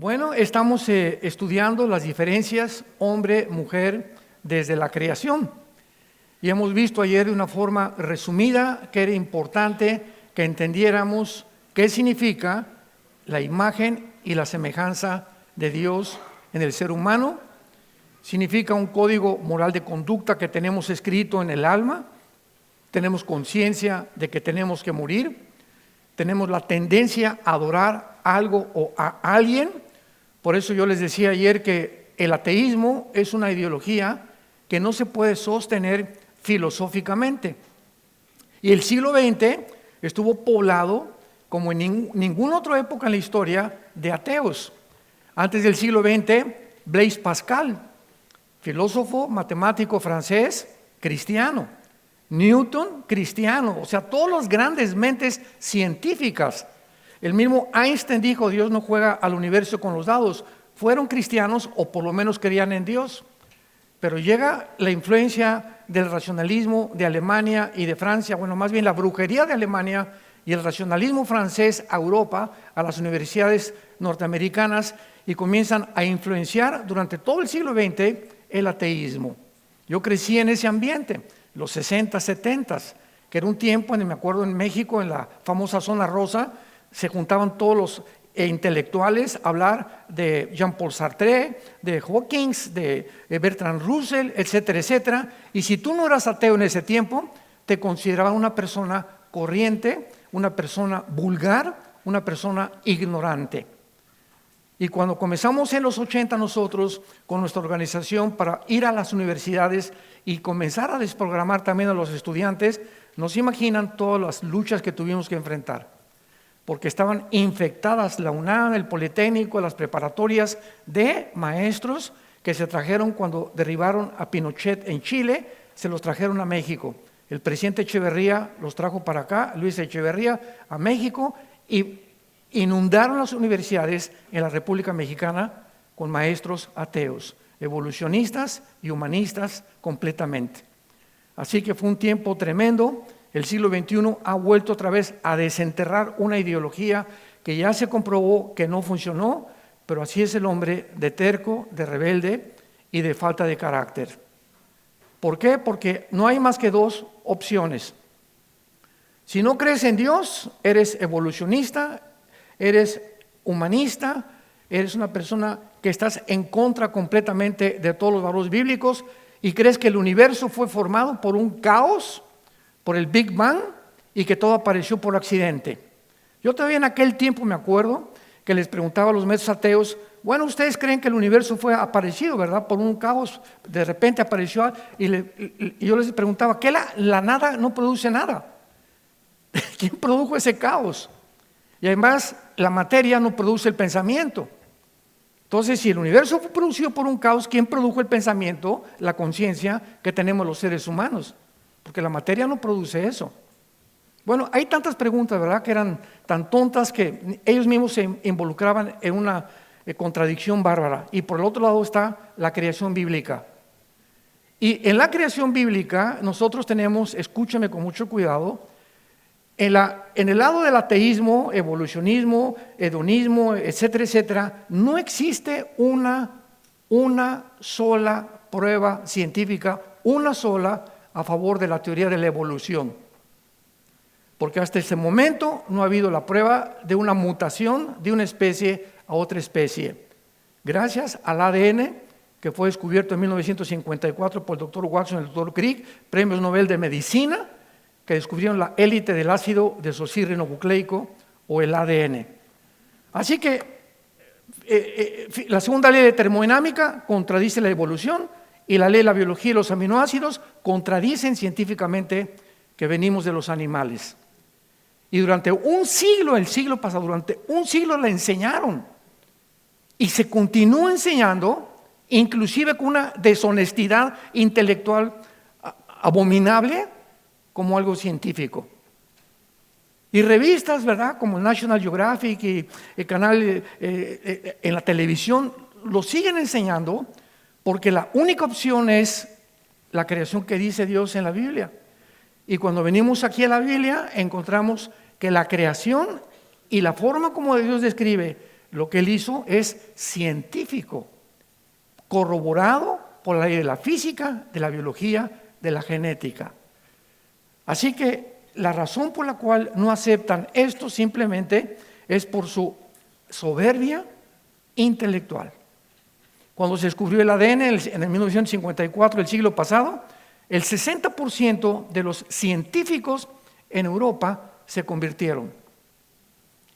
Bueno, estamos estudiando las diferencias hombre-mujer desde la creación. Y hemos visto ayer de una forma resumida que era importante que entendiéramos qué significa la imagen y la semejanza de Dios en el ser humano. Significa un código moral de conducta que tenemos escrito en el alma. Tenemos conciencia de que tenemos que morir. Tenemos la tendencia a adorar algo o a alguien. Por eso yo les decía ayer que el ateísmo es una ideología que no se puede sostener filosóficamente. Y el siglo XX estuvo poblado, como en ninguna otra época en la historia, de ateos. Antes del siglo XX, Blaise Pascal, filósofo, matemático francés, cristiano. Newton, cristiano. O sea, todas las grandes mentes científicas. El mismo Einstein dijo, Dios no juega al universo con los dados. Fueron cristianos o por lo menos creían en Dios. Pero llega la influencia del racionalismo de Alemania y de Francia, bueno, más bien la brujería de Alemania y el racionalismo francés a Europa, a las universidades norteamericanas, y comienzan a influenciar durante todo el siglo XX el ateísmo. Yo crecí en ese ambiente, los 60, 70, que era un tiempo, me acuerdo en México, en la famosa zona rosa, se juntaban todos los intelectuales a hablar de Jean-Paul Sartre, de Hawkins, de Bertrand Russell, etcétera, etcétera. Y si tú no eras ateo en ese tiempo, te consideraban una persona corriente, una persona vulgar, una persona ignorante. Y cuando comenzamos en los 80 nosotros con nuestra organización para ir a las universidades y comenzar a desprogramar también a los estudiantes, no se imaginan todas las luchas que tuvimos que enfrentar. Porque estaban infectadas la UNAM, el Politécnico, las preparatorias de maestros que se trajeron cuando derribaron a Pinochet en Chile, se los trajeron a México. El presidente Echeverría los trajo para acá, Luis Echeverría, a México, y inundaron las universidades en la República Mexicana con maestros ateos, evolucionistas y humanistas completamente. Así que fue un tiempo tremendo. El siglo XXI ha vuelto otra vez a desenterrar una ideología que ya se comprobó que no funcionó, pero así es el hombre de terco, de rebelde y de falta de carácter. ¿Por qué? Porque no hay más que dos opciones. Si no crees en Dios, eres evolucionista, eres humanista, eres una persona que estás en contra completamente de todos los valores bíblicos y crees que el universo fue formado por un caos, por el Big Bang, y que todo apareció por accidente. Yo todavía en aquel tiempo me acuerdo que les preguntaba a los maestros ateos, bueno, ustedes creen que el universo fue aparecido, ¿verdad? Por un caos, de repente apareció, y yo les preguntaba, ¿qué la nada no produce nada? ¿Quién produjo ese caos? Y además, la materia no produce el pensamiento. Entonces, si el universo fue producido por un caos, ¿quién produjo el pensamiento, la conciencia que tenemos los seres humanos? Porque la materia no produce eso. Bueno, hay tantas preguntas, ¿verdad?, que eran tan tontas que ellos mismos se involucraban en una contradicción bárbara. Y por el otro lado está la creación bíblica. Y en la creación bíblica nosotros tenemos, escúchame con mucho cuidado, en el lado del ateísmo, evolucionismo, hedonismo, etcétera, etcétera, no existe una sola prueba científica, una sola a favor de la teoría de la evolución. Porque hasta ese momento no ha habido la prueba de una mutación de una especie a otra especie. Gracias al ADN, que fue descubierto en 1954 por el doctor Watson y el doctor Crick, premios Nobel de Medicina, que descubrieron la élite del ácido desoxirribonucleico o el ADN. Así que la segunda ley de termodinámica contradice la evolución, y la ley de la biología y los aminoácidos contradicen científicamente que venimos de los animales. Y durante un siglo, el siglo pasado, durante un siglo la enseñaron. Y se continúa enseñando, inclusive con una deshonestidad intelectual abominable, como algo científico. Y revistas, ¿verdad?, como National Geographic y el canal en la televisión, lo siguen enseñando, porque la única opción es la creación que dice Dios en la Biblia. Y cuando venimos aquí a la Biblia, encontramos que la creación y la forma como Dios describe lo que él hizo es científico, corroborado por la ley de la física, de la biología, de la genética. Así que la razón por la cual no aceptan esto simplemente es por su soberbia intelectual. Cuando se descubrió el ADN en el 1954 del siglo pasado, el 60% de los científicos en Europa se convirtieron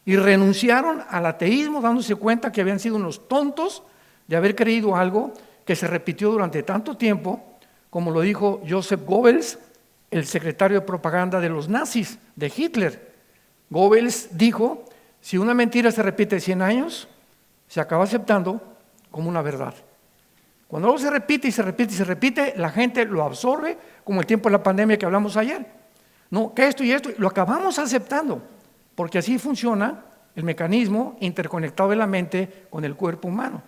y renunciaron al ateísmo, dándose cuenta que habían sido unos tontos de haber creído algo que se repitió durante tanto tiempo, como lo dijo Joseph Goebbels, el secretario de propaganda de los nazis, de Hitler. Goebbels dijo, si una mentira se repite 100 años, se acaba aceptando como una verdad. Cuando algo se repite y se repite y se repite, la gente lo absorbe, como el tiempo de la pandemia que hablamos ayer. No, que esto y esto, lo acabamos aceptando, porque así funciona el mecanismo interconectado de la mente con el cuerpo humano.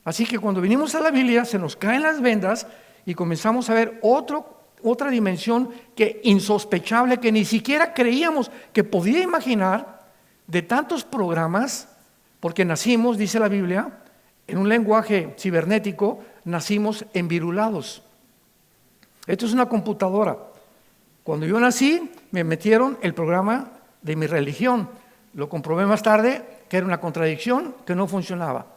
Así que cuando venimos a la Biblia, se nos caen las vendas y comenzamos a ver otra dimensión que insospechable, que ni siquiera creíamos que podía imaginar, de tantos programas, porque nacimos, dice la Biblia, en un lenguaje cibernético, nacimos envirulados. Esto es una computadora. Cuando yo nací, me metieron el programa de mi religión. Lo comprobé más tarde, que era una contradicción, que no funcionaba.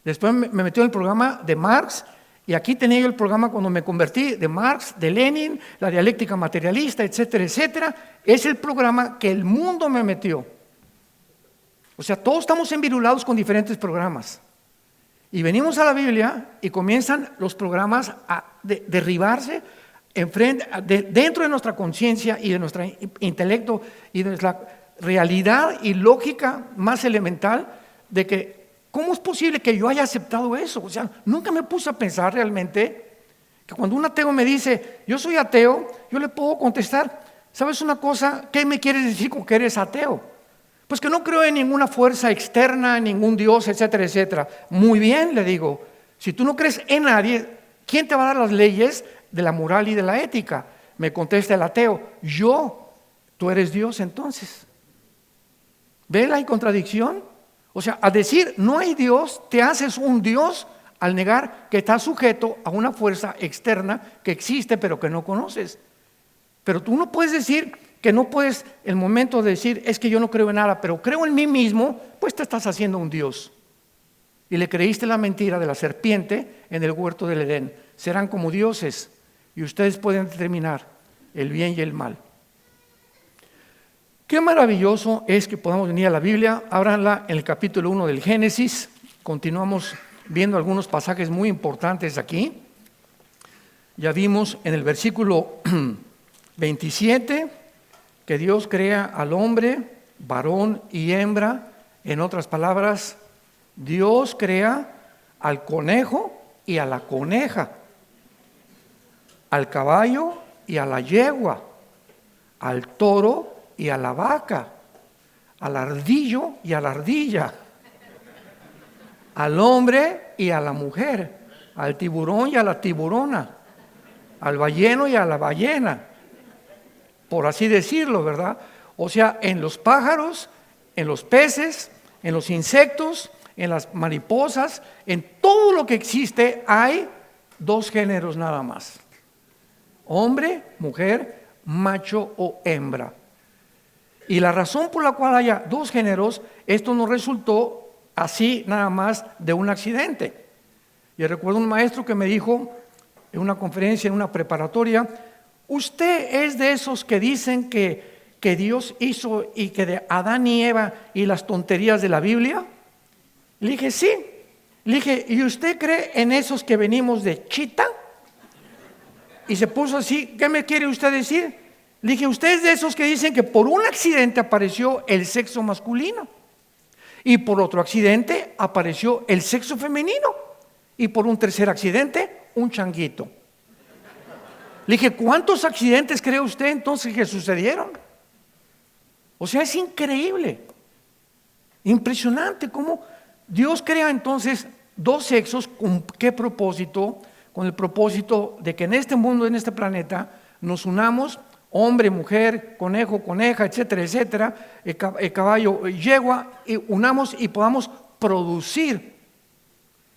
Después me metió el programa de Marx, y aquí tenía yo el programa cuando me convertí, de Marx, de Lenin, la dialéctica materialista, etcétera, etcétera. Es el programa que el mundo me metió. O sea, todos estamos envirulados con diferentes programas. Y venimos a la Biblia y comienzan los programas a derribarse dentro de nuestra conciencia y de nuestro intelecto y de nuestra realidad y lógica más elemental de que ¿cómo es posible que yo haya aceptado eso? O sea, nunca me puse a pensar realmente que cuando un ateo me dice, yo soy ateo, yo le puedo contestar, ¿sabes una cosa? ¿Qué me quieres decir con que eres ateo? Pues que no creo en ninguna fuerza externa, en ningún Dios, etcétera, etcétera. Muy bien, le digo, si tú no crees en nadie, ¿quién te va a dar las leyes de la moral y de la ética? Me contesta el ateo, yo, tú eres Dios entonces. ¿Ve la contradicción? O sea, al decir no hay Dios, te haces un Dios al negar que estás sujeto a una fuerza externa que existe pero que no conoces. Pero tú no puedes decir que no puedes, el momento de decir es que yo no creo en nada, pero creo en mí mismo, pues te estás haciendo un Dios. Y le creíste la mentira de la serpiente en el huerto del Edén. Serán como dioses y ustedes pueden determinar el bien y el mal. Qué maravilloso es que podamos venir a la Biblia. Ábranla en el capítulo 1 del Génesis. Continuamos viendo algunos pasajes muy importantes aquí. Ya vimos en el versículo 27 que Dios crea al hombre, varón y hembra. En otras palabras, Dios crea al conejo y a la coneja, al caballo y a la yegua, al toro y a la vaca, al ardillo y a la ardilla, al hombre y a la mujer, al tiburón y a la tiburona, al balleno y a la ballena, por así decirlo, ¿verdad? O sea, en los pájaros, en los peces, en los insectos, en las mariposas, en todo lo que existe hay dos géneros nada más: hombre, mujer, macho o hembra. Y la razón por la cual haya dos géneros, esto no resultó así nada más de un accidente. Yo recuerdo un maestro que me dijo en una conferencia, en una preparatoria, ¿usted es de esos que dicen que Dios hizo y que de Adán y Eva y las tonterías de la Biblia? Le dije, sí. Le dije, ¿y usted cree en esos que venimos de Chita? Y se puso así, ¿qué me quiere usted decir? Le dije, ¿usted es de esos que dicen que por un accidente apareció el sexo masculino? Y por otro accidente apareció el sexo femenino. Y por un tercer accidente, un changuito. Le dije, ¿cuántos accidentes cree usted entonces que sucedieron? O sea, es increíble, impresionante cómo Dios crea entonces dos sexos. ¿Con qué propósito? Con el propósito de que en este mundo, en este planeta, nos unamos hombre, mujer, conejo, coneja, etcétera, etcétera, caballo, yegua, y unamos y podamos producir.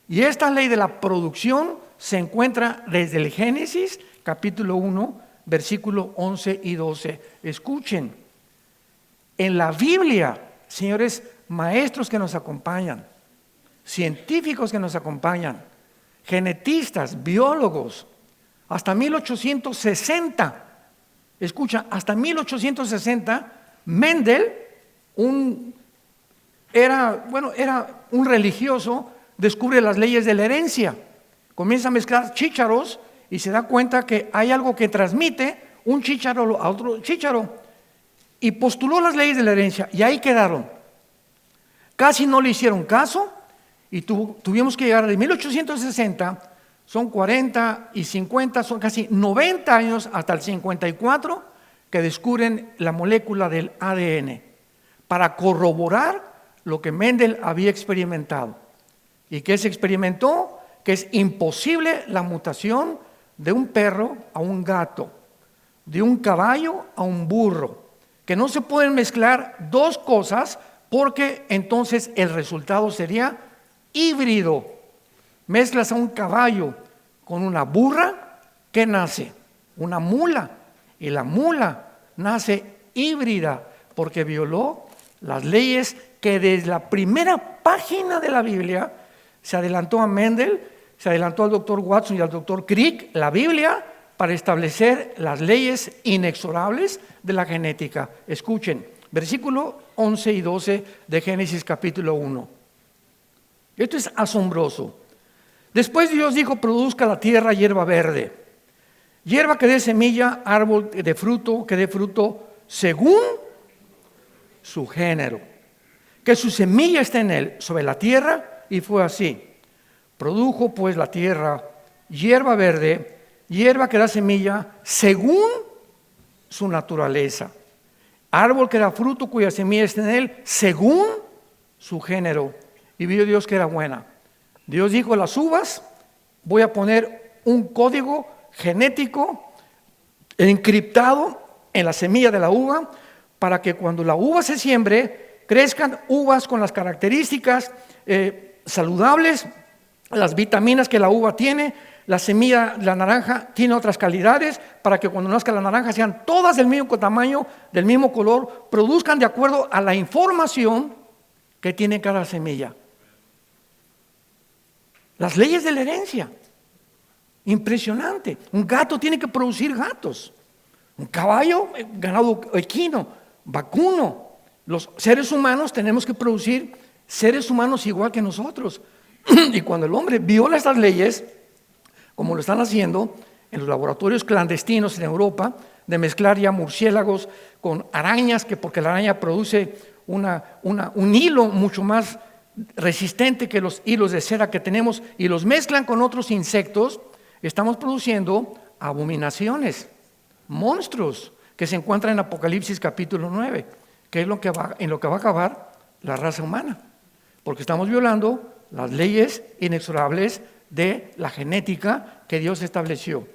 Y esta ley de la producción se encuentra desde el Génesis, capítulo 1, versículo 11 y 12. Escuchen, en la Biblia, señores maestros que nos acompañan, científicos que nos acompañan, genetistas, biólogos, hasta 1860, escucha, hasta 1860, Mendel, era un religioso, descubre las leyes de la herencia, comienza a mezclar chícharos y se da cuenta que hay algo que transmite un chícharo a otro chícharo, y postuló las leyes de la herencia, y ahí quedaron. Casi no le hicieron caso, y tuvimos que llegar de 1860, son 40 y 50, son casi 90 años hasta el 54 que descubren la molécula del ADN para corroborar lo que Mendel había experimentado. ¿Y qué se experimentó? Que es imposible la mutación de un perro a un gato, de un caballo a un burro, que no se pueden mezclar dos cosas porque entonces el resultado sería híbrido. Mezclas a un caballo con una burra, ¿qué nace? Una mula. Y la mula nace híbrida porque violó las leyes que desde la primera página de la Biblia se adelantó a Mendel, se adelantó al doctor Watson y al doctor Crick, la Biblia, para establecer las leyes inexorables de la genética. Escuchen, versículo 11 y 12 de Génesis capítulo 1. Esto es asombroso. Después Dios dijo: produzca la tierra hierba verde, hierba que dé semilla, árbol de fruto que dé fruto según su género, que su semilla esté en él sobre la tierra, y fue así. Produjo pues la tierra hierba verde, hierba que da semilla según su naturaleza, árbol que da fruto cuya semilla esté en él según su género. Y vio Dios que era buena. Dios dijo a las uvas: voy a poner un código genético encriptado en la semilla de la uva, para que cuando la uva se siembre, crezcan uvas con las características saludables, las vitaminas que la uva tiene. La semilla, la naranja, tiene otras calidades, para que cuando nazca la naranja sean todas del mismo tamaño, del mismo color, produzcan de acuerdo a la información que tiene cada semilla. Las leyes de la herencia, impresionante. Un gato tiene que producir gatos, un caballo, ganado equino, vacuno. Los seres humanos tenemos que producir seres humanos igual que nosotros. Y cuando el hombre viola estas leyes, como lo están haciendo en los laboratorios clandestinos en Europa, de mezclar ya murciélagos con arañas, que porque la araña produce un hilo mucho más resistente que los hilos de cera que tenemos, y los mezclan con otros insectos, estamos produciendo abominaciones, monstruos que se encuentran en Apocalipsis capítulo 9, que es en lo que va a acabar la raza humana, porque estamos violando las leyes inexorables de la genética que Dios estableció.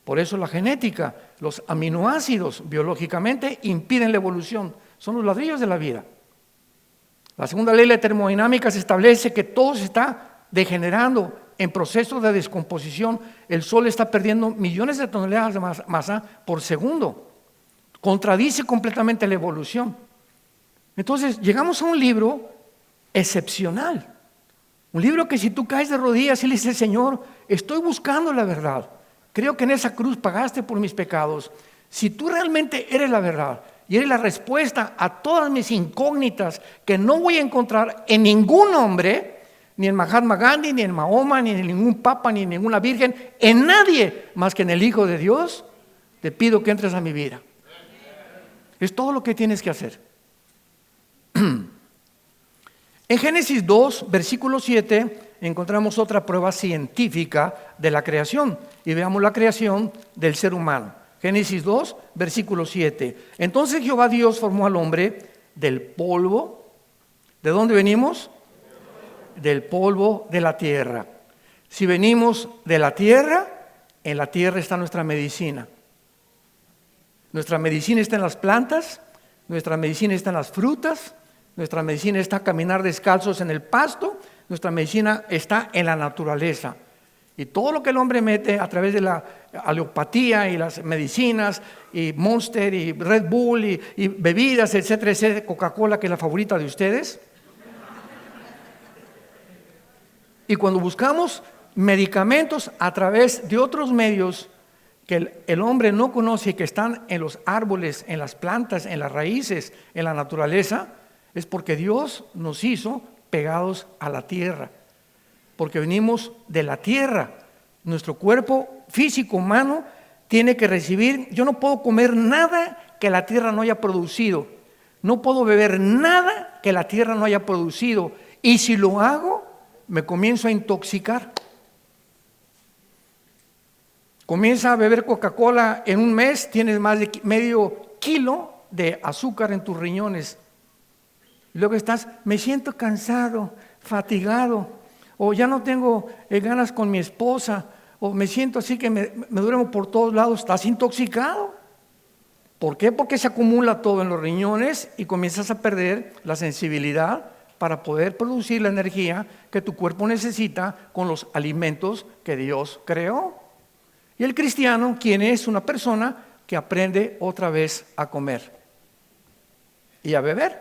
Por eso la genética, los aminoácidos biológicamente impiden la evolución, son los ladrillos de la vida. La segunda ley de la termodinámica se establece que todo se está degenerando en proceso de descomposición. El Sol está perdiendo millones de toneladas de masa por segundo. Contradice completamente la evolución. Entonces llegamos a un libro excepcional. Un libro que si tú caes de rodillas y le dices: Señor, estoy buscando la verdad, creo que en esa cruz pagaste por mis pecados. Si tú realmente eres la verdad y eres la respuesta a todas mis incógnitas que no voy a encontrar en ningún hombre, ni en Mahatma Gandhi, ni en Mahoma, ni en ningún papa, ni en ninguna virgen, en nadie más que en el Hijo de Dios, te pido que entres a mi vida. Es todo lo que tienes que hacer. En Génesis 2, versículo 7, encontramos otra prueba científica de la creación. Y veamos la creación del ser humano. Génesis 2, versículo 7. Entonces Jehová Dios formó al hombre del polvo. ¿De dónde venimos? Del polvo de la tierra. Si venimos de la tierra, en la tierra está nuestra medicina. Nuestra medicina está en las plantas, nuestra medicina está en las frutas, nuestra medicina está caminar descalzos en el pasto, nuestra medicina está en la naturaleza. Y todo lo que el hombre mete a través de la alopatía y las medicinas, y Monster, y Red Bull, y bebidas, etcétera, etcétera, Coca-Cola, que es la favorita de ustedes. Y cuando buscamos medicamentos a través de otros medios que el hombre no conoce y que están en los árboles, en las plantas, en las raíces, en la naturaleza, es porque Dios nos hizo pegados a la tierra. Porque venimos de la tierra. Nuestro cuerpo físico humano tiene que recibir. Yo no puedo comer nada que la tierra no haya producido. No puedo beber nada que la tierra no haya producido. Y si lo hago, me comienzo a intoxicar. Comienza a beber Coca-Cola en un mes, tienes más de medio kilo de azúcar en tus riñones. Y luego estás, me siento cansado, fatigado, o ya no tengo ganas con mi esposa, o me siento así que me duermo por todos lados. Estás intoxicado. ¿Por qué? Porque se acumula todo en los riñones y comienzas a perder la sensibilidad para poder producir la energía que tu cuerpo necesita con los alimentos que Dios creó. Y el cristiano, ¿quién es? Una persona que aprende otra vez a comer y a beber.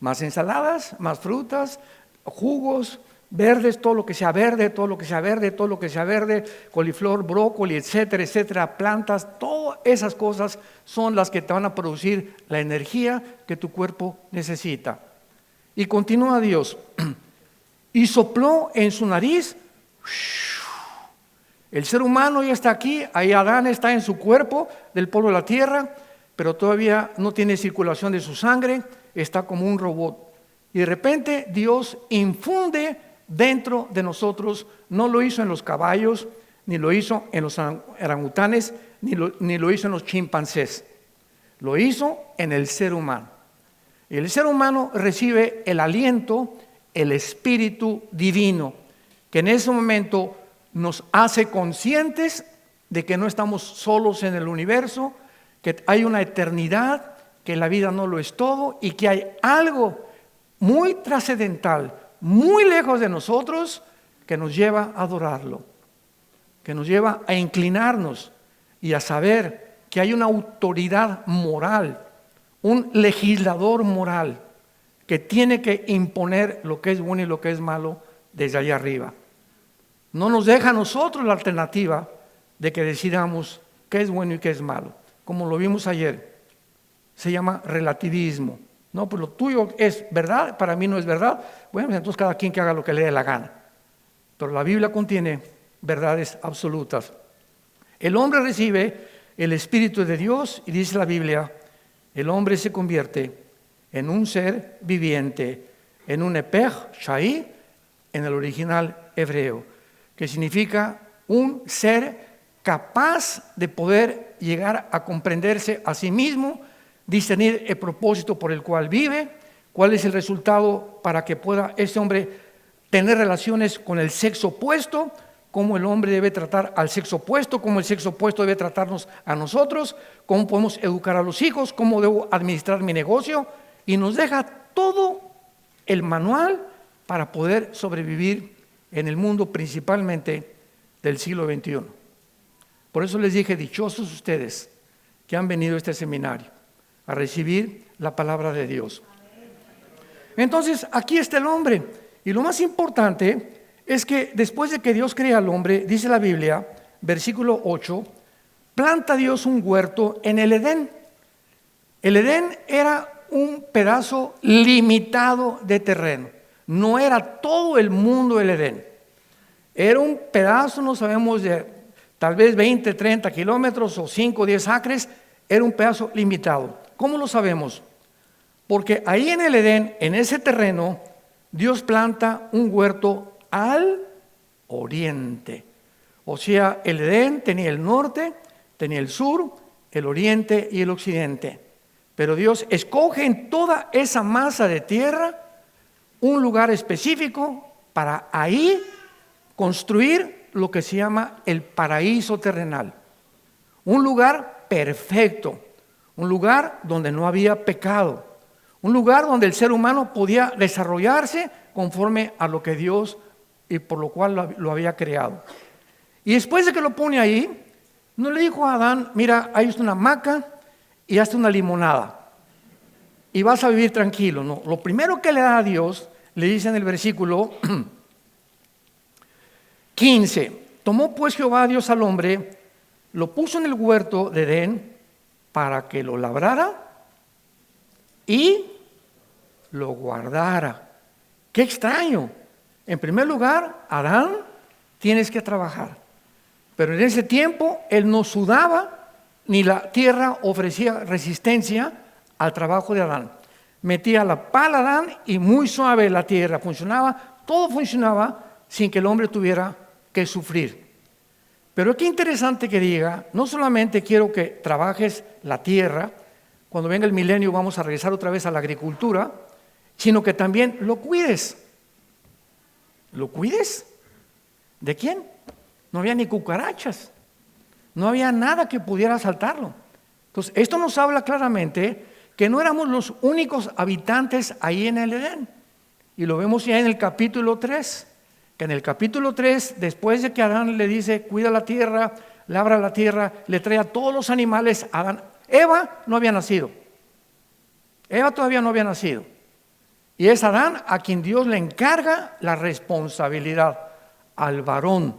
Más ensaladas, más frutas, jugos verdes, todo lo que sea verde, todo lo que sea verde, todo lo que sea verde, coliflor, brócoli, etcétera, etcétera, plantas, todas esas cosas son las que te van a producir la energía que tu cuerpo necesita. Y continúa Dios, y sopló en su nariz. El ser humano ya está aquí, ahí Adán está en su cuerpo del polvo de la tierra, pero todavía no tiene circulación de su sangre, está como un robot. Y de repente Dios infunde dentro de nosotros, no lo hizo en los caballos, ni lo hizo en los orangutanes, ni lo hizo en los chimpancés, lo hizo en el ser humano. Y el ser humano recibe el aliento, el espíritu divino, que en ese momento nos hace conscientes de que no estamos solos en el universo, que hay una eternidad, que la vida no lo es todo y que hay algo muy trascendental, muy lejos de nosotros, que nos lleva a adorarlo, que nos lleva a inclinarnos y a saber que hay una autoridad moral, un legislador moral que tiene que imponer lo que es bueno y lo que es malo desde allá arriba. No nos deja a nosotros la alternativa de que decidamos qué es bueno y qué es malo. Como lo vimos ayer, se llama relativismo. No, pues lo tuyo es verdad, para mí no es verdad. Bueno, pues entonces cada quien que haga lo que le dé la gana. Pero la Biblia contiene verdades absolutas. El hombre recibe el Espíritu de Dios y dice la Biblia, el hombre se convierte en un ser viviente, en un epech, shai, en el original hebreo, que significa un ser capaz de poder llegar a comprenderse a sí mismo, discernir el propósito por el cual vive, cuál es el resultado para que pueda ese hombre tener relaciones con el sexo opuesto, cómo el hombre debe tratar al sexo opuesto, cómo el sexo opuesto debe tratarnos a nosotros, cómo podemos educar a los hijos, cómo debo administrar mi negocio, y nos deja todo el manual para poder sobrevivir en el mundo principalmente del siglo XXI. Por eso les dije, dichosos ustedes que han venido a este seminario a recibir la palabra de Dios. Entonces, aquí está el hombre. Y lo más importante es que después de que Dios crea al hombre, dice la Biblia, versículo 8, planta Dios un huerto en el Edén. El Edén era un pedazo limitado de terreno. No era todo el mundo el Edén. Era un pedazo, no sabemos, de tal vez 20, 30 kilómetros o 5, 10 acres. Era un pedazo limitado. ¿Cómo lo sabemos? Porque ahí en el Edén, en ese terreno, Dios planta un huerto al oriente. O sea, el Edén tenía el norte, tenía el sur, el oriente y el occidente. Pero Dios escoge en toda esa masa de tierra un lugar específico para ahí construir lo que se llama el paraíso terrenal. Un lugar perfecto, un lugar donde no había pecado, un lugar donde el ser humano podía desarrollarse conforme a lo que Dios y por lo cual lo había creado. Y después de que lo pone ahí, no le dijo a Adán, mira, ahí está una hamaca y hazte una limonada y vas a vivir tranquilo. No, lo primero que le da a Dios, le dice en el versículo 15, tomó pues Jehová Dios al hombre, lo puso en el huerto de Edén para que lo labrara y lo guardara. Qué extraño. En primer lugar, Adán, tienes que trabajar. Pero en ese tiempo él no sudaba, ni la tierra ofrecía resistencia al trabajo de Adán. Metía la pala a Adán y muy suave la tierra funcionaba, todo funcionaba sin que el hombre tuviera que sufrir. Pero qué interesante que diga, no solamente quiero que trabajes la tierra, cuando venga el milenio vamos a regresar otra vez a la agricultura, sino que también lo cuides. ¿Lo cuides? ¿De quién? No había ni cucarachas, no había nada que pudiera asaltarlo. Entonces, esto nos habla claramente que no éramos los únicos habitantes ahí en el Edén. Y lo vemos ya en el capítulo 3, que en el capítulo 3, después de que Adán le dice, cuida la tierra, labra la tierra, le trae a todos los animales a Adán. Eva no había nacido. Eva todavía no había nacido. Y es Adán a quien Dios le encarga la responsabilidad al varón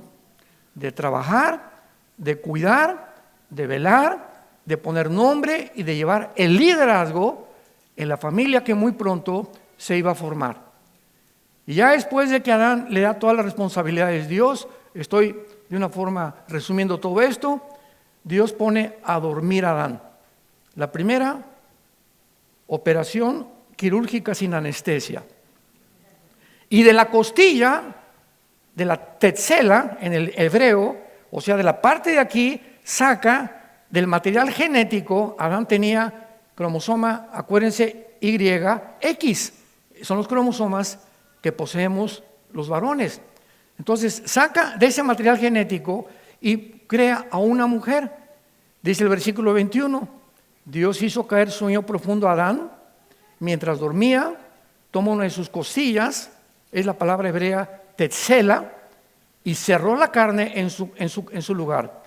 de trabajar, de cuidar, de velar, de poner nombre y de llevar el liderazgo en la familia que muy pronto se iba a formar. Y ya después de que Adán le da todas las responsabilidades Dios, estoy de una forma resumiendo todo esto, Dios pone a dormir a Adán. La primera operación quirúrgica sin anestesia. Y de la costilla, de la tetzela en el hebreo, o sea, de la parte de aquí, saca del material genético. Adán tenía cromosoma, acuérdense, YX, son los cromosomas que poseemos los varones. Entonces, saca de ese material genético y crea a una mujer. Dice el versículo 21, Dios hizo caer sueño profundo a Adán, mientras dormía, toma una de sus costillas, es la palabra hebrea tetzela, y cerró la carne en su lugar.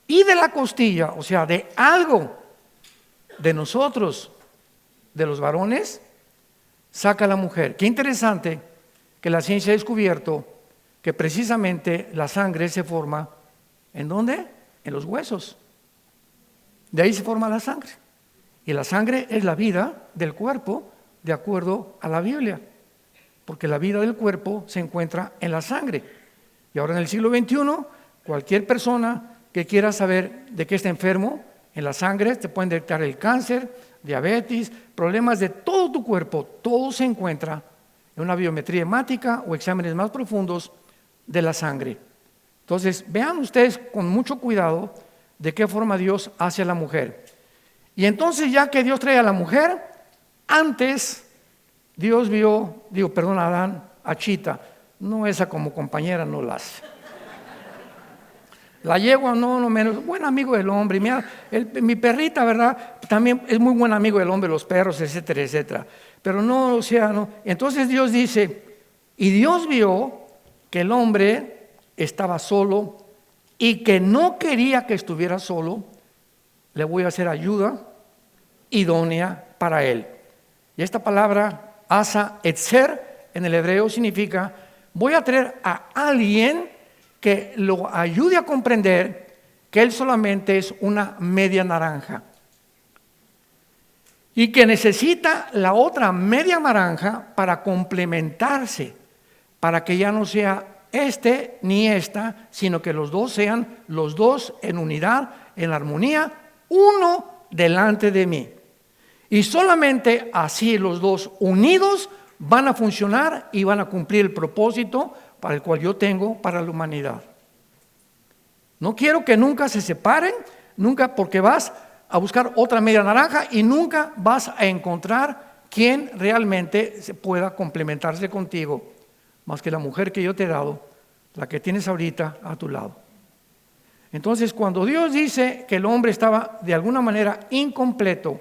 Y de la costilla, o sea, de algo de nosotros, de los varones, saca a la mujer. Qué interesante que la ciencia ha descubierto que precisamente la sangre se forma, ¿en dónde? En los huesos. De ahí se forma la sangre. Y la sangre es la vida del cuerpo, de acuerdo a la Biblia. Porque la vida del cuerpo se encuentra en la sangre. Y ahora en el siglo XXI, cualquier persona que quiera saber de qué está enfermo, en la sangre te pueden detectar el cáncer, diabetes, problemas de todo tu cuerpo. Todo se encuentra en una biometría hemática o exámenes más profundos de la sangre. Entonces, vean ustedes con mucho cuidado de qué forma Dios hace a la mujer. Y entonces, ya que Dios trae a la mujer, antes Dios vio, Adán, a Chita, no esa como compañera, no la hace. La yegua, no menos, buen amigo del hombre. Mira, mi perrita, ¿verdad? También es muy buen amigo del hombre, los perros, etcétera, etcétera. Pero no, o sea, no. Entonces Dios dice, y Dios vio que el hombre estaba solo y que no quería que estuviera solo, le voy a hacer ayuda idónea para él. Y esta palabra, asa etzer, en el hebreo significa, voy a traer a alguien que lo ayude a comprender que él solamente es una media naranja y que necesita la otra media naranja para complementarse, para que ya no sea este ni esta, sino que los dos sean los dos en unidad, en armonía, uno delante de mí. Y solamente así los dos unidos van a funcionar y van a cumplir el propósito para el cual yo tengo para la humanidad. No quiero que nunca se separen, nunca, porque vas a buscar otra media naranja y nunca vas a encontrar quien realmente se pueda complementarse contigo, más que la mujer que yo te he dado, la que tienes ahorita a tu lado. Entonces, cuando Dios dice que el hombre estaba de alguna manera incompleto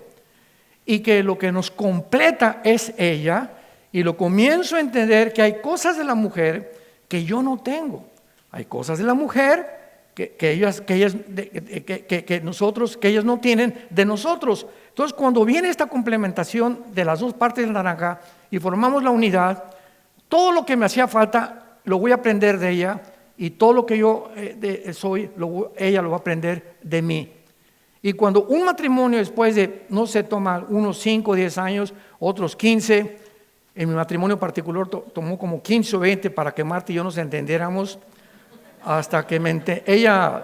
y que lo que nos completa es ella, y lo comienzo a entender que hay cosas de la mujer que yo no tengo. Hay cosas de la mujer que ellas no tienen de nosotros. Entonces, cuando viene esta complementación de las dos partes del naranja y formamos la unidad, todo lo que me hacía falta lo voy a aprender de ella, y todo lo que yo soy, ella lo va a aprender de mí. Y cuando un matrimonio después de, no se toma unos 5 o 10 años, otros 15, en mi matrimonio particular tomó como 15 o 20 para que Marta y yo nos entendiéramos, hasta que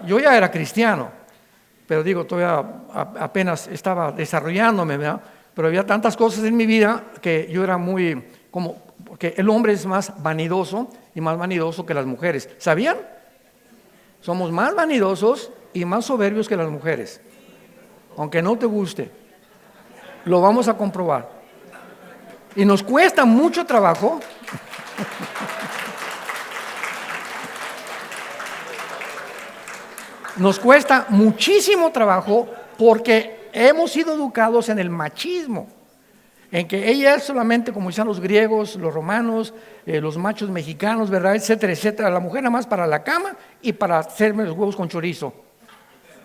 yo ya era cristiano, pero digo, todavía apenas estaba desarrollándome, ¿verdad? Pero había tantas cosas en mi vida que yo era porque el hombre es más vanidoso y más vanidoso que las mujeres. ¿Sabían? Somos más vanidosos y más soberbios que las mujeres. Aunque no te guste, lo vamos a comprobar. Y nos cuesta mucho trabajo. Nos cuesta muchísimo trabajo porque hemos sido educados en el machismo, en que ella es solamente, como decían los griegos, los romanos, los machos mexicanos, ¿verdad? Etcétera, etcétera. La mujer nada más para la cama y para hacerme los huevos con chorizo.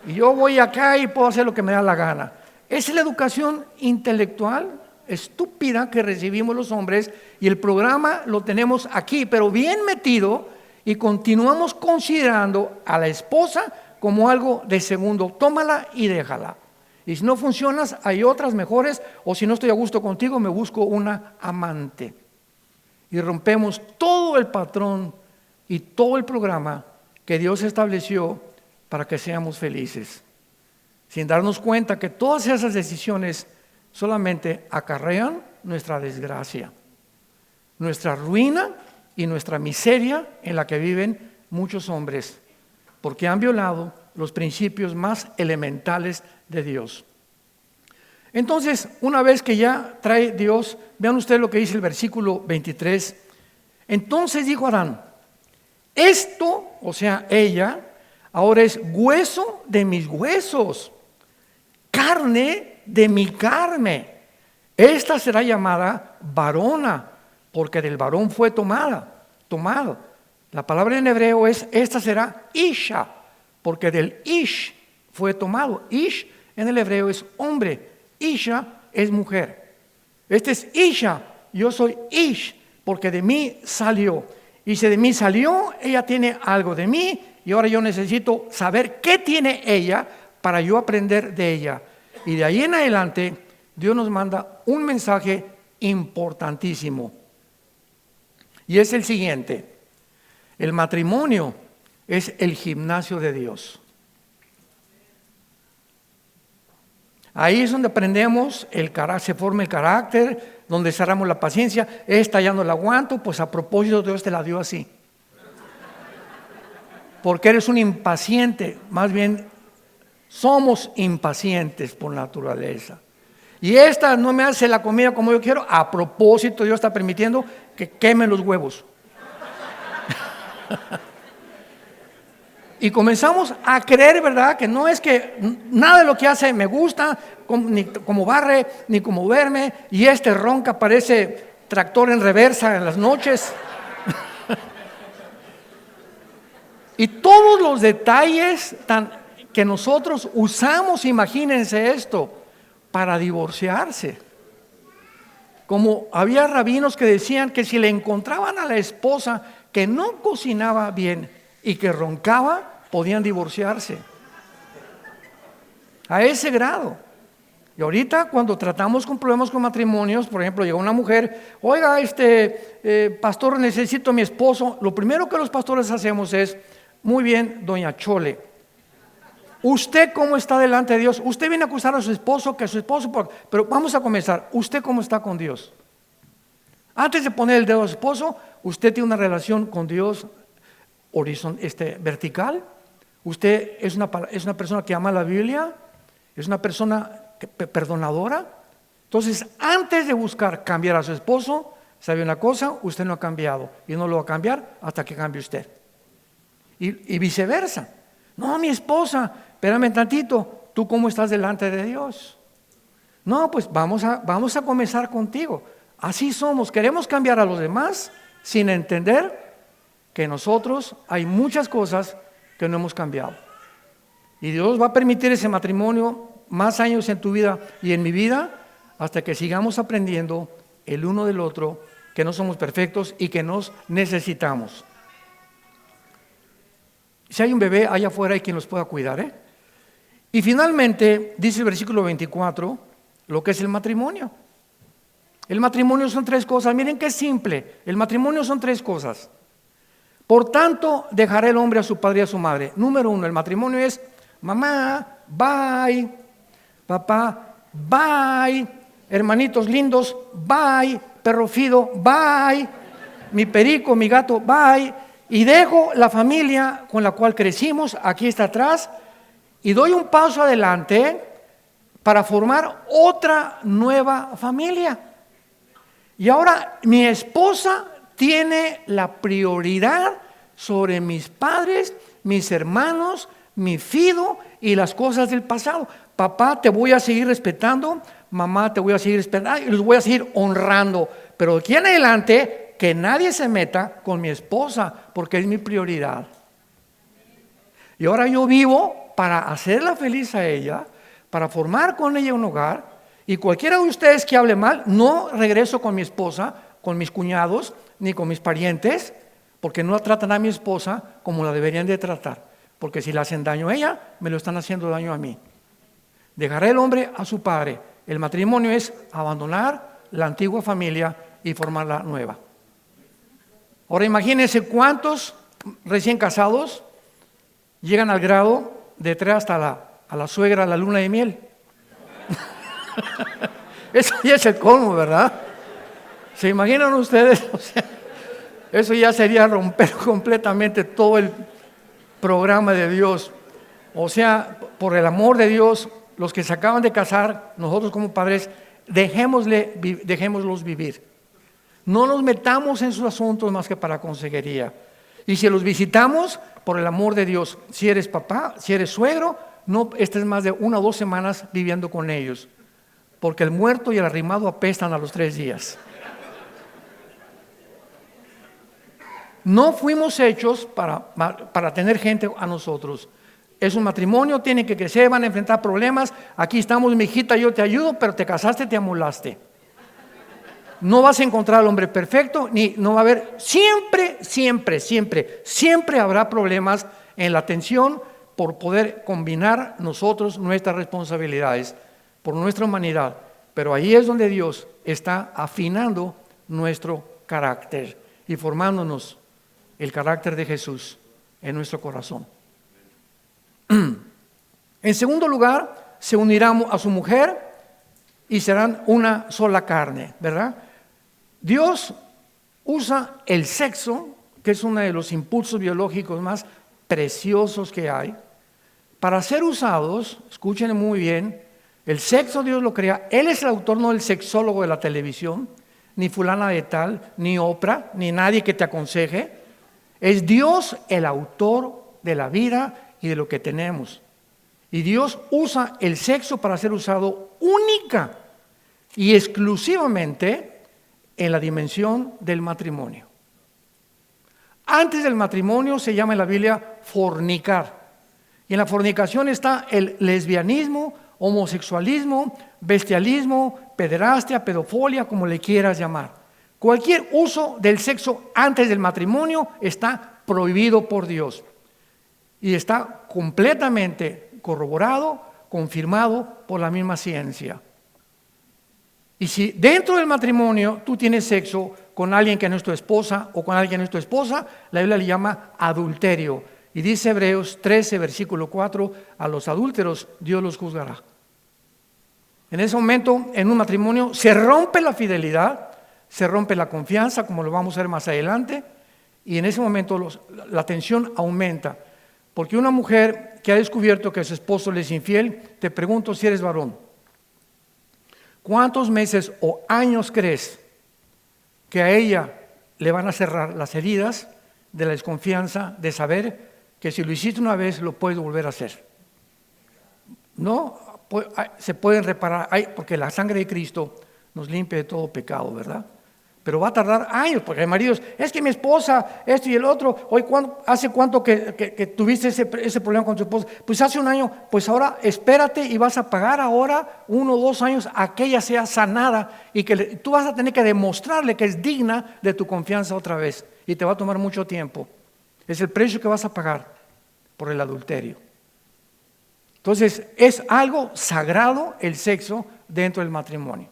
Y yo voy acá y puedo hacer lo que me da la gana. Esa es la educación intelectual estúpida que recibimos los hombres, y el programa lo tenemos aquí, pero bien metido, y continuamos considerando a la esposa como algo de segundo. Tómala y déjala. Y si no funcionas, hay otras mejores, o si no estoy a gusto contigo, me busco una amante. Y rompemos todo el patrón y todo el programa que Dios estableció para que seamos felices, sin darnos cuenta que todas esas decisiones solamente acarrean nuestra desgracia, nuestra ruina y nuestra miseria en la que viven muchos hombres, porque han violado los principios más elementales de Dios. Entonces, una vez que ya trae Dios, vean ustedes lo que dice el versículo 23. Entonces dijo Adán: esto, o sea, ella, ahora es hueso de mis huesos, carne de mi carne. Esta será llamada varona, porque del varón fue tomado. La palabra en hebreo es, esta será isha, porque del ish fue tomado. Ish en el hebreo es hombre, isha es mujer. Este es isha, yo soy ish, porque de mí salió. Y si de mí salió, ella tiene algo de mí, y ahora yo necesito saber qué tiene ella para yo aprender de ella. Y de ahí en adelante, Dios nos manda un mensaje importantísimo. Y es el siguiente: el matrimonio es el gimnasio de Dios. Ahí es donde aprendemos se forma el carácter, donde cerramos la paciencia. Esta ya no la aguanto, pues a propósito Dios te la dio así. Porque eres un impaciente, más bien somos impacientes por naturaleza. Y esta no me hace la comida como yo quiero, a propósito Dios está permitiendo que quemen los huevos. Y comenzamos a creer, ¿verdad?, que no es que nada de lo que hace me gusta, ni como barre, ni como duerme, y ronca, parece tractor en reversa en las noches. Y todos los detalles que nosotros usamos, imagínense esto, para divorciarse. Como había rabinos que decían que si le encontraban a la esposa que no cocinaba bien y que roncaba, podían divorciarse. A ese grado. Y ahorita cuando tratamos con problemas con matrimonios, por ejemplo, llega una mujer: oiga, pastor, necesito a mi esposo. Lo primero que los pastores hacemos es: muy bien, doña Chole, ¿usted cómo está delante de Dios? Usted viene a acusar a su esposo, pero vamos a comenzar. ¿Usted cómo está con Dios? Antes de poner el dedo a su esposo, ¿usted tiene una relación con Dios vertical? ¿Usted es una persona que ama la Biblia? ¿Es una persona perdonadora? Entonces, antes de buscar cambiar a su esposo, ¿sabe una cosa? Usted no ha cambiado y no lo va a cambiar hasta que cambie usted. Y viceversa. No, mi esposa, espérame tantito, ¿tú cómo estás delante de Dios? No, pues vamos a comenzar contigo. Así somos, queremos cambiar a los demás sin entender que nosotros hay muchas cosas que no hemos cambiado. Y Dios va a permitir ese matrimonio más años en tu vida y en mi vida hasta que sigamos aprendiendo el uno del otro, que no somos perfectos y que nos necesitamos. Si hay un bebé allá afuera hay quien los pueda cuidar, ¿eh? Y finalmente dice el versículo 24 lo que es el matrimonio. El matrimonio son 3 cosas. Miren qué simple. El matrimonio son 3 cosas. Por tanto, dejará el hombre a su padre y a su madre. Número 1, el matrimonio es mamá, bye, papá, bye, hermanitos lindos, bye, perro fido, bye, mi perico, mi gato, bye. Y dejo la familia con la cual crecimos, aquí está atrás, y doy un paso adelante para formar otra nueva familia. Y ahora mi esposa tiene la prioridad sobre mis padres, mis hermanos, mi fido y las cosas del pasado. Papá, te voy a seguir respetando, mamá, te voy a seguir respetando y los voy a seguir honrando. Pero de aquí en adelante, que nadie se meta con mi esposa, porque es mi prioridad. Y ahora yo vivo para hacerla feliz a ella, para formar con ella un hogar. Y cualquiera de ustedes que hable mal, no regreso con mi esposa, con mis cuñados, ni con mis parientes, porque no tratan a mi esposa como la deberían de tratar. Porque si le hacen daño a ella, me lo están haciendo daño a mí. Dejará el hombre a su padre. El matrimonio es abandonar la antigua familia y formar la nueva. Ahora imagínense cuántos recién casados llegan al grado de traer hasta a la suegra a la luna de miel. Eso ya es el colmo, ¿verdad? ¿Se imaginan ustedes? O sea, eso ya sería romper completamente todo el programa de Dios. O sea, por el amor de Dios, los que se acaban de casar, nosotros como padres, dejémoslos vivir. No nos metamos en sus asuntos más que para consejería. Y si los visitamos, por el amor de Dios, si eres papá, si eres suegro, no estés más de 1 o 2 semanas viviendo con ellos. Porque el muerto y el arrimado apestan a los 3 días. No fuimos hechos para tener gente a nosotros. Es un matrimonio, tienen que crecer, van a enfrentar problemas. Aquí estamos, mi hijita, yo te ayudo, pero te casaste, te amolaste. No vas a encontrar al hombre perfecto, ni no va a haber, siempre habrá problemas en la atención por poder combinar nosotros nuestras responsabilidades, por nuestra humanidad. Pero ahí es donde Dios está afinando nuestro carácter y formándonos el carácter de Jesús en nuestro corazón. En segundo lugar, se unirán a su mujer y serán una sola carne, ¿verdad? Dios usa el sexo, que es uno de los impulsos biológicos más preciosos que hay, para ser usados, escuchen muy bien, el sexo Dios lo crea, Él es el autor, no el sexólogo de la televisión, ni fulana de tal, ni Oprah, ni nadie que te aconseje. Es Dios el autor de la vida y de lo que tenemos. Y Dios usa el sexo para ser usado única y exclusivamente en la dimensión del matrimonio. Antes del matrimonio se llama en la Biblia fornicar. Y en la fornicación está el lesbianismo, homosexualismo, bestialismo, pederastia, pedofilia, como le quieras llamar. Cualquier uso del sexo antes del matrimonio está prohibido por Dios. Y está completamente corroborado, confirmado por la misma ciencia. Y si dentro del matrimonio tú tienes sexo con alguien que no es tu esposa o con alguien que no es tu esposa, la Biblia le llama adulterio. Y dice Hebreos 13, versículo 4, a los adúlteros Dios los juzgará. En ese momento, en un matrimonio, se rompe la fidelidad, se rompe la confianza, como lo vamos a ver más adelante, y en ese momento la tensión aumenta. Porque una mujer que ha descubierto que su esposo le es infiel, te pregunto si eres varón, ¿cuántos meses o años crees que a ella le van a cerrar las heridas de la desconfianza, de saber que si lo hiciste una vez lo puedes volver a hacer. No, se pueden reparar, porque la sangre de Cristo nos limpia de todo pecado, ¿verdad? Pero va a tardar años, porque hay maridos, es que mi esposa, esto y el otro, hoy ¿hace cuánto que tuviste ese problema con tu esposa? Pues hace un año, pues ahora espérate y vas a pagar ahora 1 o 2 años a que ella sea sanada y que tú vas a tener que demostrarle que es digna de tu confianza otra vez y te va a tomar mucho tiempo. Es el precio que vas a pagar por el adulterio. Entonces es algo sagrado el sexo dentro del matrimonio.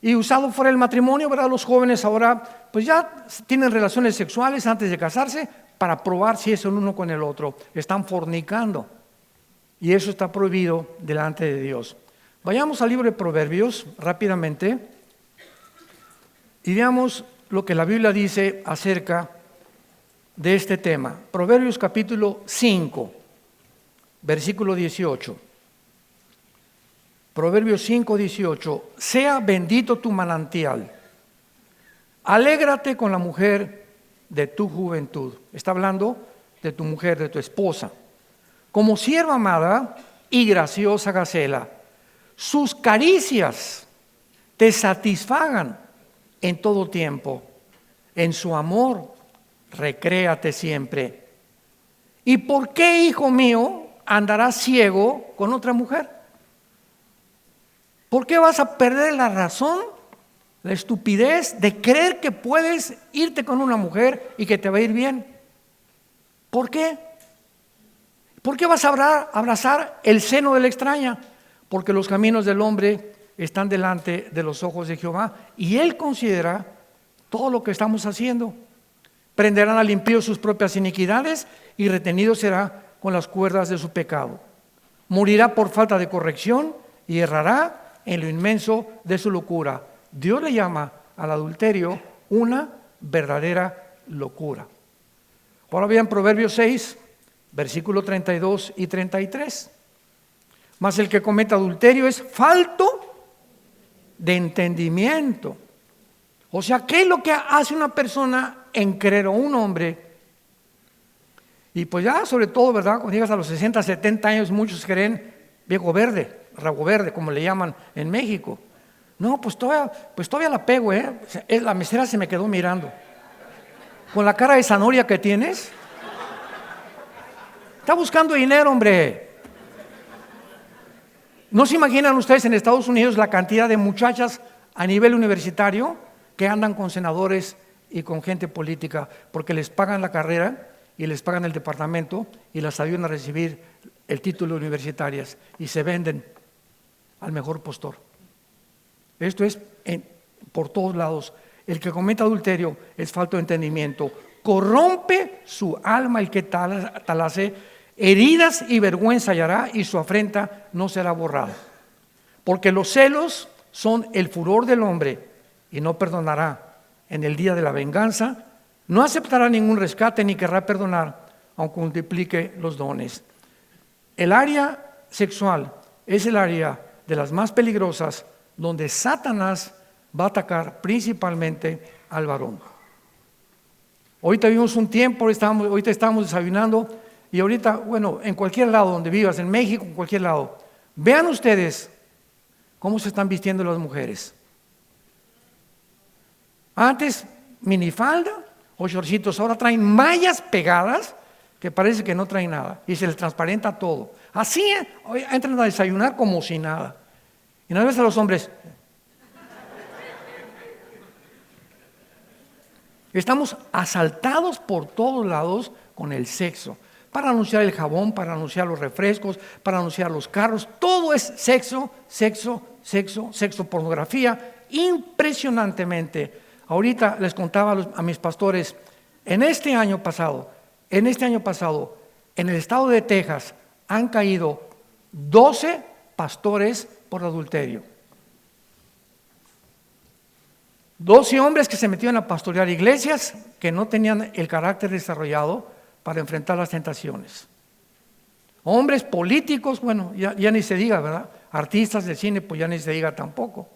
Y usado fuera del matrimonio, ¿verdad? Los jóvenes ahora pues ya tienen relaciones sexuales antes de casarse para probar si es el uno con el otro. Están fornicando y eso está prohibido delante de Dios. Vayamos al libro de Proverbios rápidamente y veamos lo que la Biblia dice acerca de este tema. Proverbios capítulo 5, versículo 18. Proverbios 5, 18. Sea bendito tu manantial. Alégrate con la mujer de tu juventud. Está hablando de tu mujer, de tu esposa. Como sierva amada y graciosa gacela, sus caricias te satisfagan en todo tiempo. En su amor, recréate siempre. ¿Y por qué, hijo mío, andarás ciego con otra mujer? ¿Por qué vas a perder la razón, la estupidez de creer que puedes irte con una mujer y que te va a ir bien? ¿Por qué? ¿Por qué vas a abrazar el seno de la extraña? Porque los caminos del hombre están delante de los ojos de Jehová y Él considera todo lo que estamos haciendo. Prenderán al impío sus propias iniquidades y retenido será con las cuerdas de su pecado. Morirá por falta de corrección y errará en lo inmenso de su locura. Dios le llama al adulterio una verdadera locura. Ahora vean Proverbios 6, versículos 32 y 33. Mas el que comete adulterio es falto de entendimiento. O sea, ¿qué es lo que hace una persona en creer o un hombre? Y pues ya sobre todo, ¿verdad? Cuando llegas a los 60, 70 años, muchos creen viejo verde, rabo verde, como le llaman en México. No, pues todavía la pego, ¿eh? La mesera se me quedó mirando. Con la cara de zanahoria que tienes. Está buscando dinero, hombre. ¿No se imaginan ustedes en Estados Unidos la cantidad de muchachas a nivel universitario que andan con senadores y con gente política porque les pagan la carrera y les pagan el departamento y las ayudan a recibir el título de universitarias y se venden al mejor postor? Esto es por todos lados. El que comete adulterio es falto de entendimiento. Corrompe su alma el que tal hace, heridas y vergüenza hallará y su afrenta no será borrada. Porque los celos son el furor del hombre y no perdonará en el día de la venganza, no aceptará ningún rescate ni querrá perdonar aunque multiplique los dones. El área sexual es el área de las más peligrosas donde Satanás va a atacar principalmente al varón. Ahorita vivimos un tiempo, ahorita estamos desayunando y ahorita, bueno, en cualquier lado donde vivas, en México, en cualquier lado, vean ustedes cómo se están vistiendo las mujeres. Antes minifalda o shortcitos, ahora traen mallas pegadas que parece que no traen nada y se les transparenta todo. Así entran a desayunar como si nada. Y no ves a los hombres. Estamos asaltados por todos lados con el sexo. Para anunciar el jabón, para anunciar los refrescos, para anunciar los carros. Todo es sexo, sexo, sexo, sexo, pornografía. Impresionantemente. Ahorita les contaba a mis pastores, en este año pasado, en el estado de Texas han caído 12 pastores por adulterio. 12 hombres que se metieron a pastorear iglesias que no tenían el carácter desarrollado para enfrentar las tentaciones. Hombres políticos, bueno, ya ni se diga, ¿verdad? Artistas de cine, pues ya ni se diga tampoco.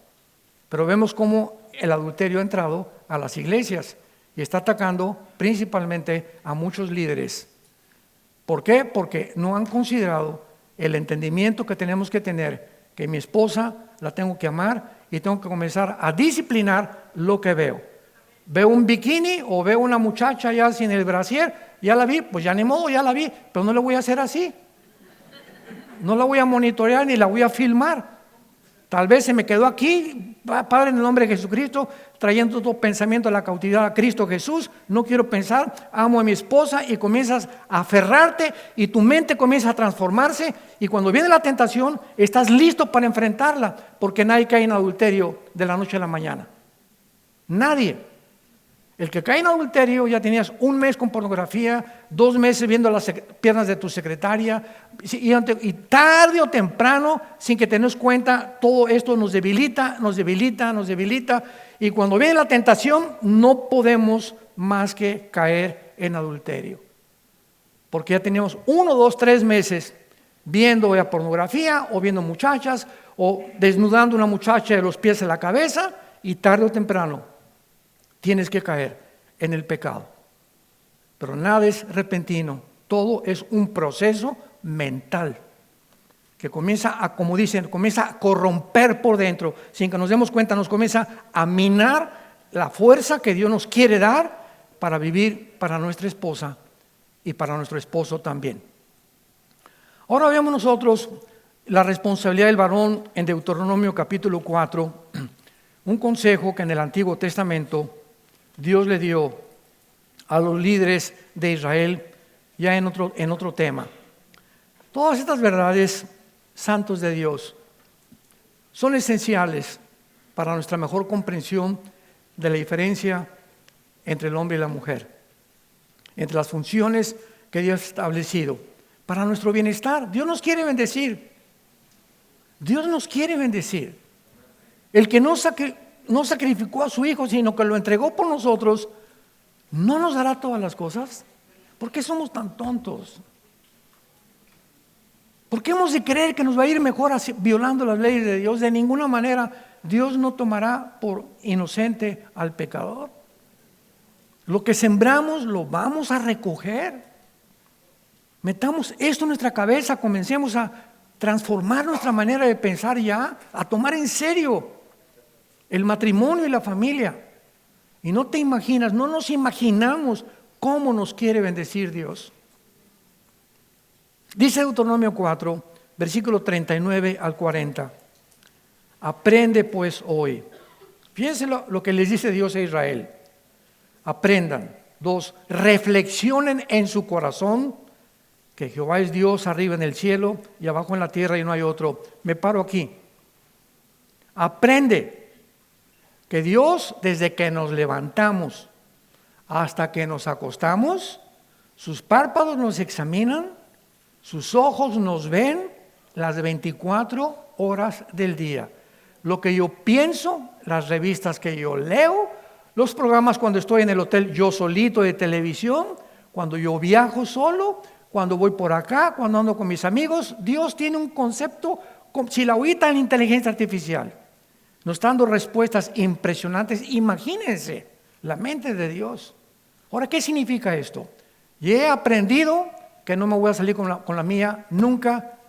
Pero vemos cómo el adulterio ha entrado a las iglesias y está atacando principalmente a muchos líderes. ¿Por qué? Porque no han considerado el entendimiento que tenemos que tener, que mi esposa la tengo que amar y tengo que comenzar a disciplinar lo que veo. Veo un bikini o veo una muchacha ya sin el brasier, ya la vi, pues ya ni modo, ya la vi, pero no le voy a hacer así. No la voy a monitorear ni la voy a filmar. Tal vez se me quedó aquí, Padre, en el nombre de Jesucristo, trayendo todo pensamiento a la cautividad a Cristo Jesús. No quiero pensar, amo a mi esposa, y comienzas a aferrarte y tu mente comienza a transformarse, y cuando viene la tentación estás listo para enfrentarla, porque nadie cae en adulterio de la noche a la mañana. Nadie. El que cae en adulterio, ya tenías un mes con pornografía, 2 meses viendo las piernas de tu secretaria, y tarde o temprano, sin que te des cuenta, todo esto nos debilita, y cuando viene la tentación, no podemos más que caer en adulterio. Porque ya teníamos 1, 2, 3 meses viendo ya pornografía, o viendo muchachas, o desnudando a una muchacha de los pies a la cabeza, y tarde o temprano tienes que caer en el pecado. Pero nada es repentino, todo es un proceso mental que comienza a, como dicen, comienza a corromper por dentro, sin que nos demos cuenta, nos comienza a minar la fuerza que Dios nos quiere dar para vivir para nuestra esposa y para nuestro esposo también. Ahora veamos nosotros la responsabilidad del varón en Deuteronomio capítulo 4, un consejo que en el Antiguo Testamento Dios le dio a los líderes de Israel ya en otro tema. Todas estas verdades, santos de Dios, son esenciales para nuestra mejor comprensión de la diferencia entre el hombre y la mujer, entre las funciones que Dios ha establecido para nuestro bienestar. Dios nos quiere bendecir. Dios nos quiere bendecir. El que no sacrificó a su hijo, sino que lo entregó por nosotros, ¿no nos dará todas las cosas? ¿Por qué somos tan tontos? ¿Por qué hemos de creer que nos va a ir mejor violando las leyes de Dios? De ninguna manera. Dios no tomará por inocente al pecador. Lo que sembramos lo vamos a recoger. Metamos esto en nuestra cabeza, comencemos a transformar nuestra manera de pensar ya, a tomar en serio el matrimonio y la familia. Y no te imaginas, no nos imaginamos cómo nos quiere bendecir Dios. Dice Deuteronomio 4, versículo 39 al 40. Aprende pues hoy. Fíjense lo que les dice Dios a Israel. Aprendan. 2, reflexionen en su corazón que Jehová es Dios arriba en el cielo y abajo en la tierra y no hay otro. Me paro aquí. Aprende que Dios, desde que nos levantamos hasta que nos acostamos, sus párpados nos examinan, sus ojos nos ven las 24 horas del día. Lo que yo pienso, las revistas que yo leo, los programas cuando estoy en el hotel yo solito de televisión, cuando yo viajo solo, cuando voy por acá, cuando ando con mis amigos. Dios tiene un concepto, si la ahorita en inteligencia artificial nos está dando respuestas impresionantes. Imagínense la mente de Dios. Ahora, ¿qué significa esto? Y he aprendido que no me voy a salir con la mía nunca.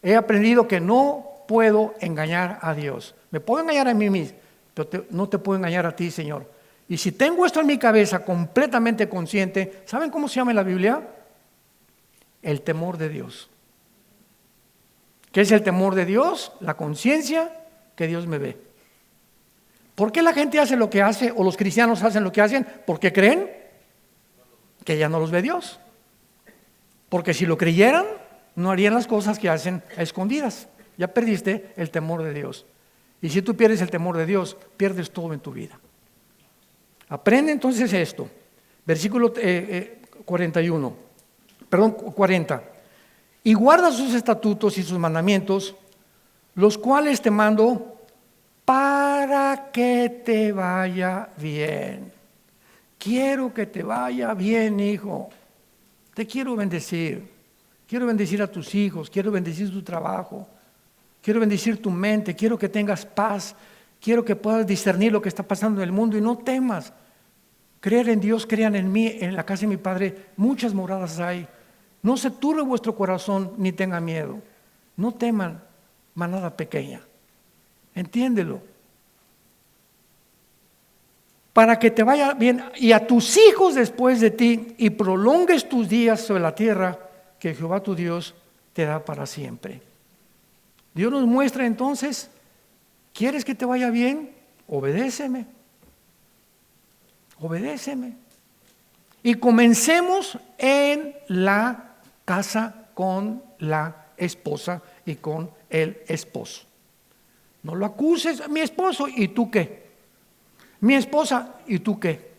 He aprendido que no puedo engañar a Dios. Me puedo engañar a mí mismo, pero no te puedo engañar a ti, Señor. Y si tengo esto en mi cabeza completamente consciente, ¿saben cómo se llama en la Biblia? El temor de Dios. ¿Qué es el temor de Dios? La conciencia que Dios me ve. ¿Por qué la gente hace lo que hace o los cristianos hacen lo que hacen? Porque creen que ya no los ve Dios. Porque si lo creyeran, no harían las cosas que hacen a escondidas. Ya perdiste el temor de Dios. Y si tú pierdes el temor de Dios, pierdes todo en tu vida. Aprende entonces esto. Versículo 40. Y guarda sus estatutos y sus mandamientos, los cuales te mando para que te vaya bien. Quiero que te vaya bien, hijo. Te quiero bendecir. Quiero bendecir a tus hijos. Quiero bendecir tu trabajo. Quiero bendecir tu mente. Quiero que tengas paz. Quiero que puedas discernir lo que está pasando en el mundo y no temas. creer en Dios, crean en mí, en la casa de mi Padre muchas moradas hay. No se turbe vuestro corazón ni tenga miedo. No teman, manada pequeña. Entiéndelo. Para que te vaya bien y a tus hijos después de ti y prolongues tus días sobre la tierra que Jehová tu Dios te da para siempre. Dios nos muestra entonces, ¿quieres que te vaya bien? Obedéceme. Obedéceme. Y comencemos en la casa con la esposa y con el esposo. No lo acuses, mi esposo, ¿y tú qué? Mi esposa, ¿y tú qué?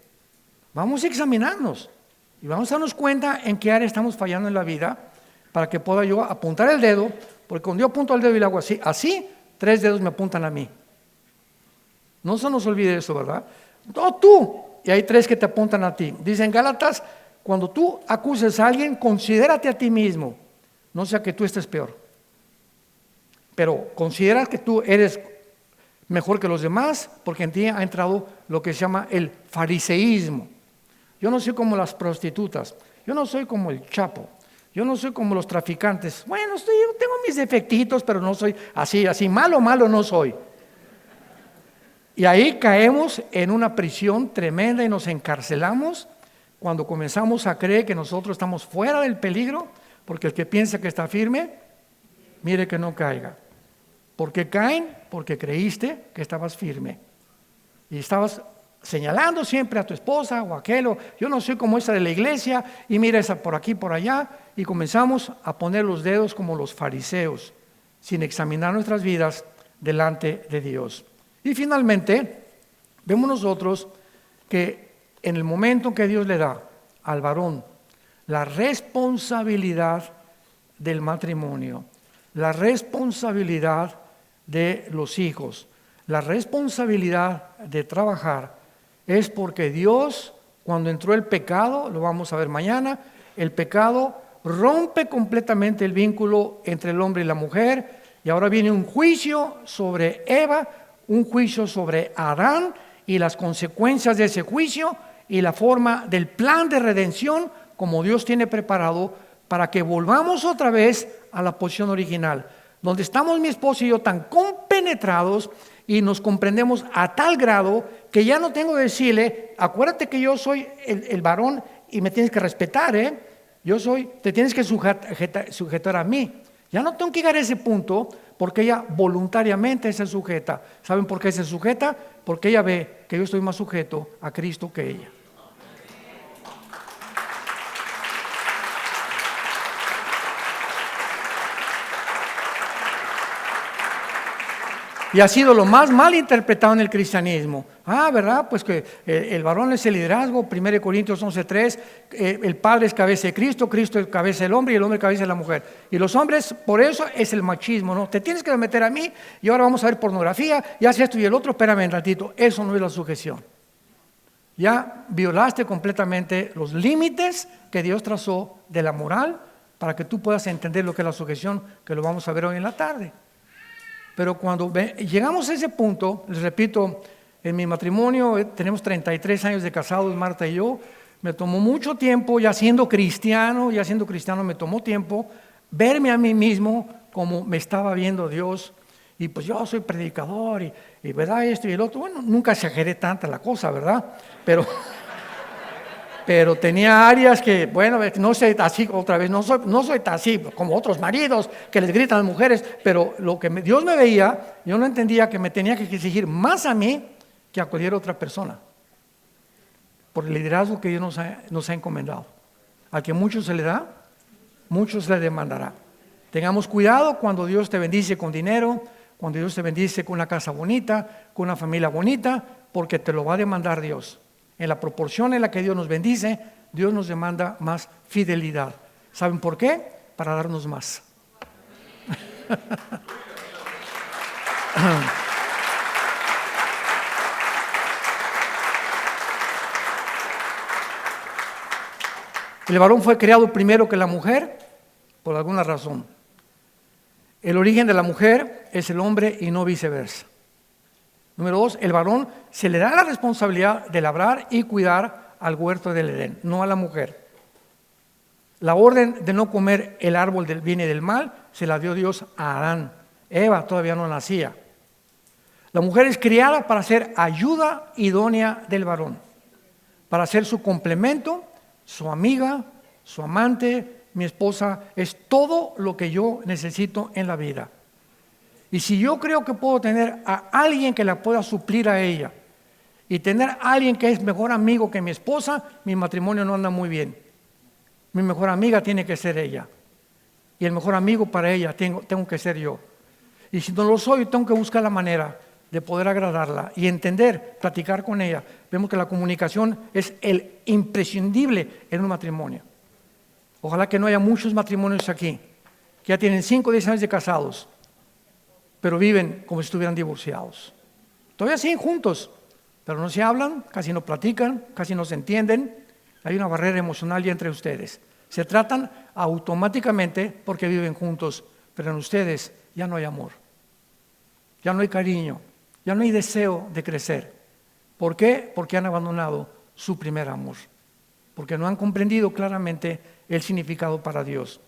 Vamos a examinarnos y vamos a darnos cuenta en qué área estamos fallando en la vida para que pueda yo apuntar el dedo, porque cuando yo apunto el dedo y le hago así, 3 dedos me apuntan a mí. No se nos olvide eso, ¿verdad? No, tú, y hay 3 que te apuntan a ti. Dicen Gálatas, cuando tú acuses a alguien, considérate a ti mismo, no sea que tú estés peor. Pero considera que tú eres mejor que los demás, porque en ti ha entrado lo que se llama el fariseísmo. Yo no soy como las prostitutas, yo no soy como el Chapo, yo no soy como los traficantes. Bueno, tengo mis defectitos, pero no soy así, malo no soy. Y ahí caemos en una prisión tremenda y nos encarcelamos cuando comenzamos a creer que nosotros estamos fuera del peligro, porque el que piensa que está firme, mire que no caiga. ¿Por qué caen? Porque creíste que estabas firme y estabas señalando siempre a tu esposa o a aquel, yo no soy como esa de la iglesia y mira esa por aquí, por allá, y comenzamos a poner los dedos como los fariseos sin examinar nuestras vidas delante de Dios. Y finalmente vemos nosotros que en el momento que Dios le da al varón la responsabilidad del matrimonio, la responsabilidad de los hijos, la responsabilidad de trabajar, es porque Dios, cuando entró el pecado, lo vamos a ver mañana, el pecado rompe completamente el vínculo entre el hombre y la mujer, y ahora viene un juicio sobre Eva, un juicio sobre Adán, y las consecuencias de ese juicio, y la forma del plan de redención, como Dios tiene preparado, para que volvamos otra vez a la posición original, donde estamos mi esposo y yo tan compenetrados y nos comprendemos a tal grado que ya no tengo que decirle, acuérdate que yo soy el varón y me tienes que respetar, te tienes que sujetar a mí. Ya no tengo que llegar a ese punto porque ella voluntariamente se sujeta. ¿Saben por qué se sujeta? Porque ella ve que yo estoy más sujeto a Cristo que ella. Y ha sido lo más mal interpretado en el cristianismo. ¿Verdad? Pues que el varón es el liderazgo, 1 Corintios 11:3, el padre es cabeza de Cristo, Cristo es cabeza del hombre y el hombre es cabeza de la mujer. Y los hombres, por eso es el machismo, ¿no? Te tienes que meter a mí y ahora vamos a ver pornografía y hace esto y el otro, espérame un ratito, eso no es la sujeción. Ya violaste completamente los límites que Dios trazó de la moral para que tú puedas entender lo que es la sujeción, que lo vamos a ver hoy en la tarde. Pero cuando llegamos a ese punto, les repito, en mi matrimonio tenemos 33 años de casados, Marta y yo, me tomó mucho tiempo, ya siendo cristiano me tomó tiempo verme a mí mismo como me estaba viendo Dios. Y pues yo soy predicador y verdad esto y el otro. Bueno, nunca exageré tanta la cosa, ¿verdad? Pero tenía áreas que, bueno, no soy así otra vez, no soy así como otros maridos que les gritan a las mujeres, pero lo que Dios me veía, yo no entendía que me tenía que exigir más a mí que a cualquier otra persona, por el liderazgo que Dios nos ha encomendado. Al que mucho se le da, mucho se le demandará. Tengamos cuidado cuando Dios te bendice con dinero, cuando Dios te bendice con una casa bonita, con una familia bonita, porque te lo va a demandar Dios. En la proporción en la que Dios nos bendice, Dios nos demanda más fidelidad. ¿Saben por qué? Para darnos más. El varón fue creado primero que la mujer, por alguna razón. El origen de la mujer es el hombre y no viceversa. Número 2, el varón se le da la responsabilidad de labrar y cuidar al huerto del Edén, no a la mujer. La orden de no comer el árbol del bien y del mal se la dio Dios a Adán. Eva todavía no nacía. La mujer es criada para ser ayuda idónea del varón, para ser su complemento, su amiga, su amante, mi esposa. Es todo lo que yo necesito en la vida. Y si yo creo que puedo tener a alguien que la pueda suplir a ella y tener a alguien que es mejor amigo que mi esposa, mi matrimonio no anda muy bien. Mi mejor amiga tiene que ser ella. Y el mejor amigo para ella tengo que ser yo. Y si no lo soy, tengo que buscar la manera de poder agradarla y entender, platicar con ella. Vemos que la comunicación es el imprescindible en un matrimonio. Ojalá que no haya muchos matrimonios aquí que ya tienen 5 o 10 años de casados, pero viven como si estuvieran divorciados. Todavía siguen juntos, pero no se hablan, casi no platican, casi no se entienden. Hay una barrera emocional ya entre ustedes. Se tratan automáticamente porque viven juntos, pero en ustedes ya no hay amor, ya no hay cariño, ya no hay deseo de crecer. ¿Por qué? Porque han abandonado su primer amor, porque no han comprendido claramente el significado para Dios.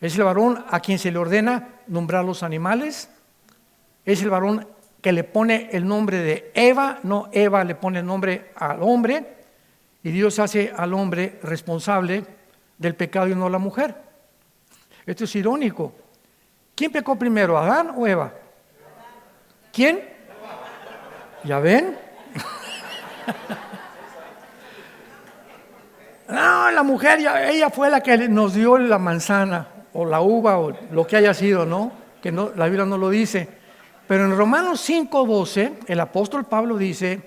Es el varón a quien se le ordena nombrar los animales. Es el varón que le pone el nombre de Eva, no Eva le pone el nombre al hombre, y Dios hace al hombre responsable del pecado y no la mujer. Esto es irónico. ¿Quién pecó primero, Adán o Eva? ¿Quién? ¿Ya ven? No, la mujer, ella fue la que nos dio la manzana o la uva o lo que haya sido, ¿no? Que no, la Biblia no lo dice. Pero en Romanos 5:12, el apóstol Pablo dice,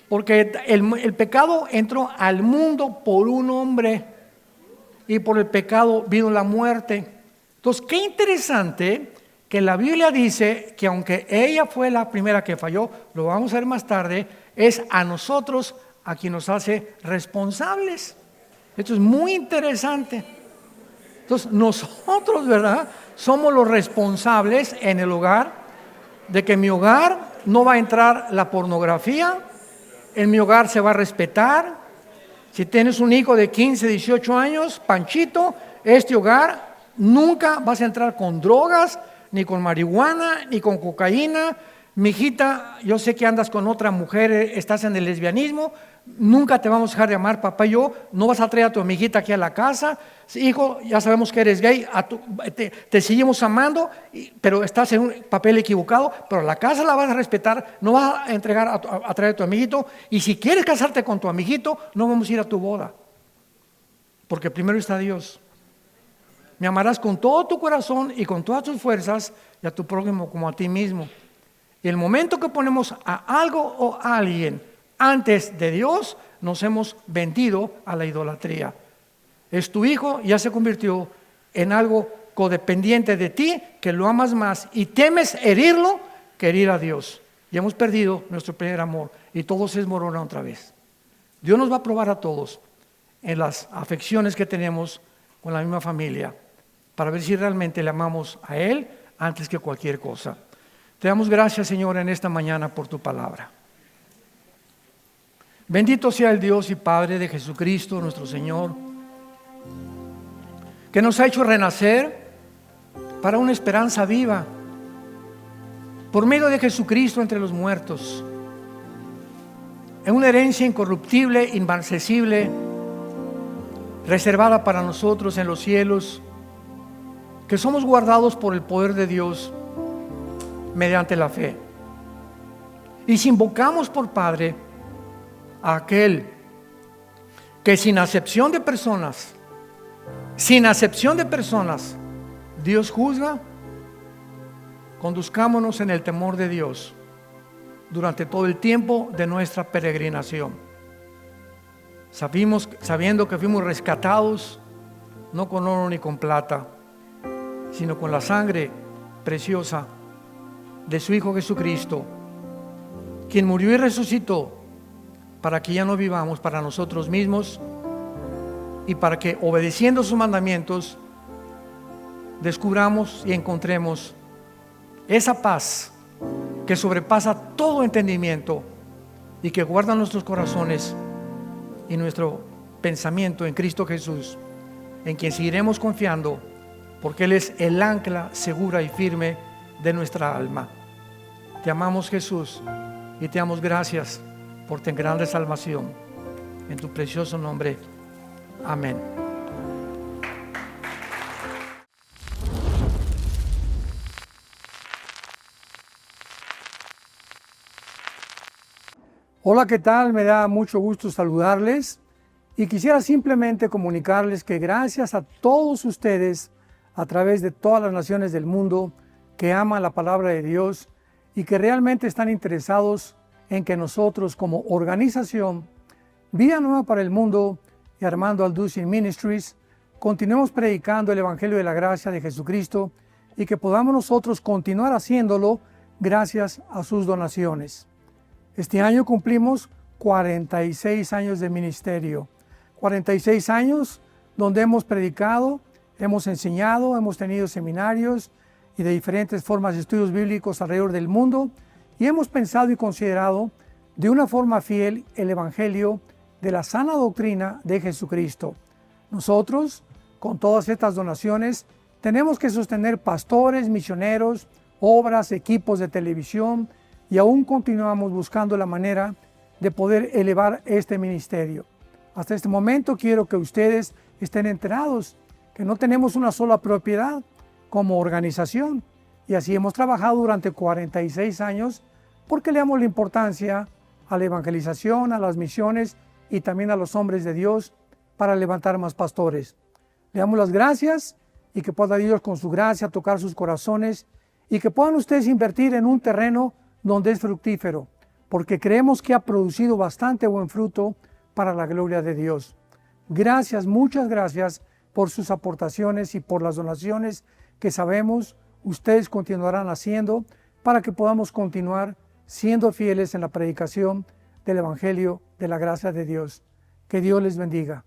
porque el pecado entró al mundo por un hombre y por el pecado vino la muerte. Entonces, qué interesante que la Biblia dice que aunque ella fue la primera que falló, lo vamos a ver más tarde, es a nosotros a quien nos hace responsables. Esto es muy interesante. Entonces, nosotros, ¿verdad?, somos los responsables en el hogar de que en mi hogar no va a entrar la pornografía, en mi hogar se va a respetar. Si tienes un hijo de 15, 18 años, Panchito, este hogar nunca vas a entrar con drogas, ni con marihuana, ni con cocaína. Mijita, yo sé que andas con otra mujer, estás en el lesbianismo, nunca te vamos a dejar de amar, papá y yo. No vas a traer a tu amiguita aquí a la casa. Hijo, ya sabemos que eres gay, te seguimos amando, pero estás en un papel equivocado, pero la casa la vas a respetar, no vas a entregar a traer a tu amiguito. Y si quieres casarte con tu amiguito, no vamos a ir a tu boda, porque primero está Dios. Me amarás con todo tu corazón y con todas tus fuerzas, y a tu prójimo como a ti mismo. Y el momento que ponemos a algo o a alguien antes de Dios, nos hemos vendido a la idolatría. Es tu hijo, ya se convirtió en algo codependiente de ti, que lo amas más y temes herirlo que herir a Dios. Y hemos perdido nuestro primer amor y todo se desmorona otra vez. Dios nos va a probar a todos en las afecciones que tenemos con la misma familia, para ver si realmente le amamos a Él antes que cualquier cosa. Te damos gracias, Señor, en esta mañana por tu palabra. Bendito sea el Dios y Padre de Jesucristo, nuestro Señor, que nos ha hecho renacer para una esperanza viva, por medio de Jesucristo entre los muertos, en una herencia incorruptible, inmarcesible, reservada para nosotros en los cielos, que somos guardados por el poder de Dios mediante la fe. Y si invocamos por Padre a aquel que sin acepción de personas, Dios juzga, conduzcámonos en el temor de Dios durante todo el tiempo de nuestra peregrinación, sabiendo que fuimos rescatados no con oro ni con plata, sino con la sangre preciosa de su Hijo Jesucristo, quien murió y resucitó para que ya no vivamos para nosotros mismos y para que, obedeciendo sus mandamientos, descubramos y encontremos esa paz que sobrepasa todo entendimiento y que guarda nuestros corazones y nuestro pensamiento en Cristo Jesús, en quien seguiremos confiando, porque Él es el ancla segura y firme de nuestra alma. Te amamos, Jesús, y te damos gracias por tan grande salvación. En tu precioso nombre. Amén. Hola, ¿qué tal? Me da mucho gusto saludarles y quisiera simplemente comunicarles que gracias a todos ustedes a través de todas las naciones del mundo que aman la palabra de Dios y que realmente están interesados en que nosotros como organización Vida Nueva para el Mundo y Armando Alducin Ministries continuemos predicando el Evangelio de la Gracia de Jesucristo y que podamos nosotros continuar haciéndolo gracias a sus donaciones. Este año cumplimos 46 años de ministerio, 46 años donde hemos predicado, hemos enseñado, hemos tenido seminarios y de diferentes formas de estudios bíblicos alrededor del mundo y hemos pensado y considerado de una forma fiel el Evangelio de la sana doctrina de Jesucristo. Nosotros, con todas estas donaciones, tenemos que sostener pastores, misioneros, obras, equipos de televisión, y aún continuamos buscando la manera de poder elevar este ministerio. Hasta este momento quiero que ustedes estén enterados que no tenemos una sola propiedad como organización y así hemos trabajado durante 46 años porque le damos la importancia a la evangelización, a las misiones y también a los hombres de Dios para levantar más pastores. Le damos las gracias y que pueda Dios con su gracia tocar sus corazones y que puedan ustedes invertir en un terreno donde es fructífero, porque creemos que ha producido bastante buen fruto para la gloria de Dios. Gracias, muchas gracias por sus aportaciones y por las donaciones que sabemos ustedes continuarán haciendo para que podamos continuar siendo fieles en la predicación del Evangelio de la gracia de Dios. Que Dios les bendiga.